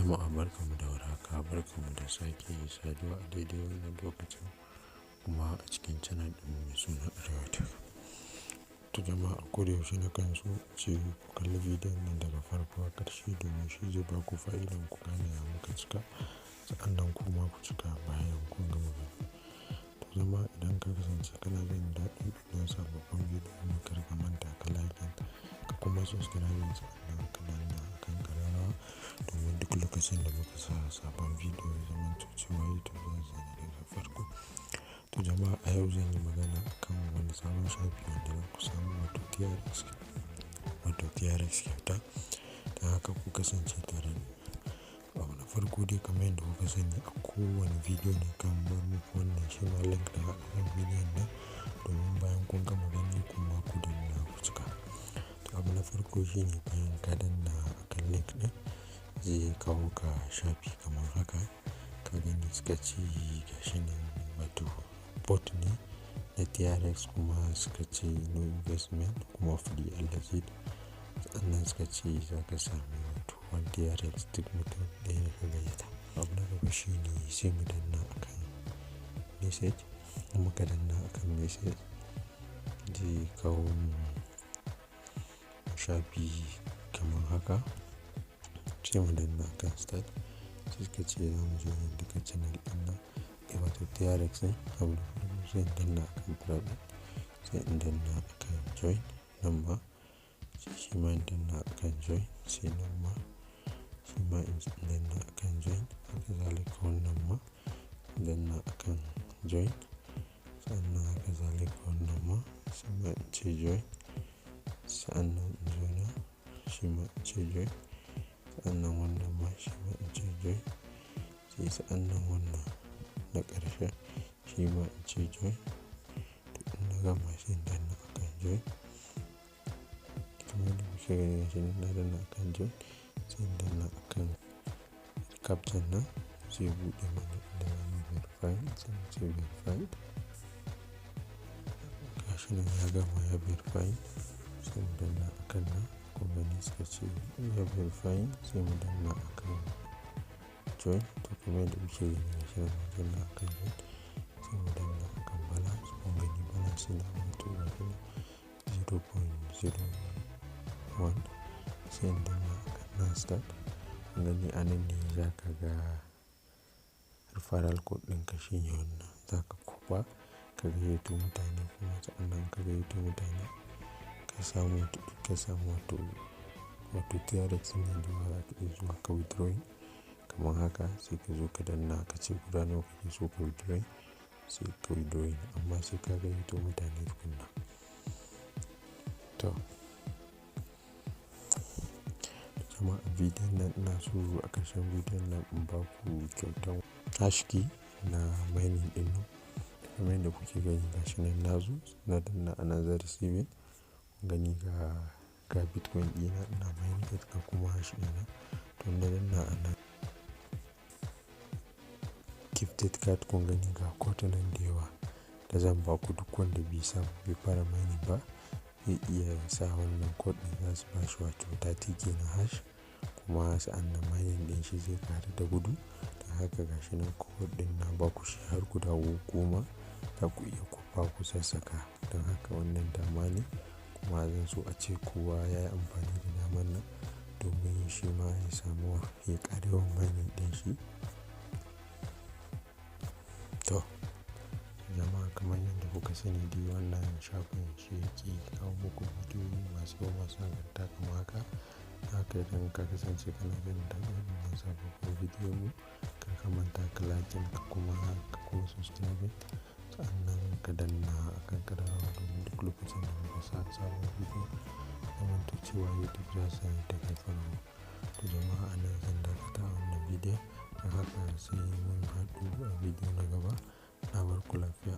Jama'a barkanmu da warhaka, barkanmu da sake saduwa a daidai wannan lokacin kuma a cikin channel ɗin mai suna Arewa Tech. To jama'a a kodayaushe na kan so ce ku kalli bidiyon nan daga farko a ƙarshe domin shi zai ba ku fa'idan ku gane ya muka cika sa'annan kuma ku cika bayan kun gama gani. To jama'a idan ka kasance kana jin daɗi don sababbin bidiyo kar ka manta ka like ka kuma subscribe sa'annan ka danna akan ƙararrawa domin duk lokacin da muka sa sabon bidiyo ya zamanto cewa YouTube zai zane daga farko. To jama'a a yau zan yi magana akan wani sabon shafi wanda za ku samu wato TRX Kyauta, don haka ku kasance tare da abu na farko dai kamar yadda kuka sani a kowane bidiyo na kan bar muku wannan shi ma link da akan bidiyon nan domin bayan kun gama gani kuma ku danna ku cika. To abu na farko shine bayan ka danna akan link ɗin zai kawo ka shafi kamar haka, ka gani suka ce gashi nan wato bot ne na TRX kuma suka ce no investment kuma free alleged, sannan suka ce za ka sami wato 1 TRX duk mutum ɗaya da ka gayyata. Abu na gaba shine sai mu danna akan message, muka danna akan message zai kawo mu shafi kamar haka, sai mu danna akan start, sai suka ce za mu zo duka channel ɗin nan wato TRX ne. Abu na farko sai in danna akan private, sai in danna akan join nan ma, shi ma in danna akan join, sai nan ma shi ma in danna akan join, haka zalika wannan ma in danna akan join, sannan haka zalika wannan ma shi ma in ce join, sa'annan in zo nan shi ma in ce join, sa'annan wannan ma shi ma in ce join, sai sa'annan wannan na ƙarshe shi ma in ce join. To in na gama sai in danna akan join, kamar yadda kuke gani shi na danna akan join, sai in danna akan caption nan zai buɗe mana inda za mu verify, sai mu ce verified, gashi nan ya gama ya verify, sai mu danna akan nan kun gani suka ce ya verify, sai mu danna akan join. To kamar yadda kuke gani gashi nan mu danna akan join, sai mu danna akan balance, kun gani balance na wato gashi nan 0.01, sai in danna akan nan start, kun gani a nan ne za ka ga referral code ɗinka shine wannan, za ka kwafa ka gayyato mutane kuma sa'annan ka gayyato mutane ka samu wato TRX ne da za ka iya zuwa ka withdrawing kamar haka, sai ka zo ka danna ka ce guda nawa kake so ka withdrawing, sai ka withdrawing amma sai ka gayyato mutane tukunna. To jama'a bidiyon nan ina so a ƙarshen bidiyon nan in ba ku kyautan hash key na mining ɗin nan, kamar yadda kuke gani gashi nan na zo na danna another receiving, gani ga bitcoin ɗina ina mining ga kuma hash ɗina. To na danna anan gifted card, kun gani ga code nan da yawa da zan ba ku, duk wanda bai fara mining ba zai iya sa wannan code ɗin za su ba shi wato 30k na hash kuma sa'annan mining ɗin shi zai ƙaru da gudu. Don haka gashi nan code ɗin na ba ku shi har guda 10 za ku iya kwafa ku sassaka. Don haka wannan dama ne kuma zan so a ce kowa ya yi amfani da damar nan domin shi ma ya samu ya ƙara yawan mining ɗin shi. To jama'a kamar yadda kuka sani dai wannan shafin shi yake kawo muku bidiyoyi masu yawa masu nagarta kamar haka. Haka idan ka kasance kana jin daɗin wannan sababbin bidiyo mu kar ka manta ka like ka kuma subscribe, sa'annan ka danna akan ƙararrawa domin duk lokacin da muka sa sabon bidiyo zamanto cewa YouTube za su sani da kai farko. To jama'a a nan zan dakata wannan bidiyo, don haka sai mun haɗu a bidiyo na gaba, na bar ku lafiya.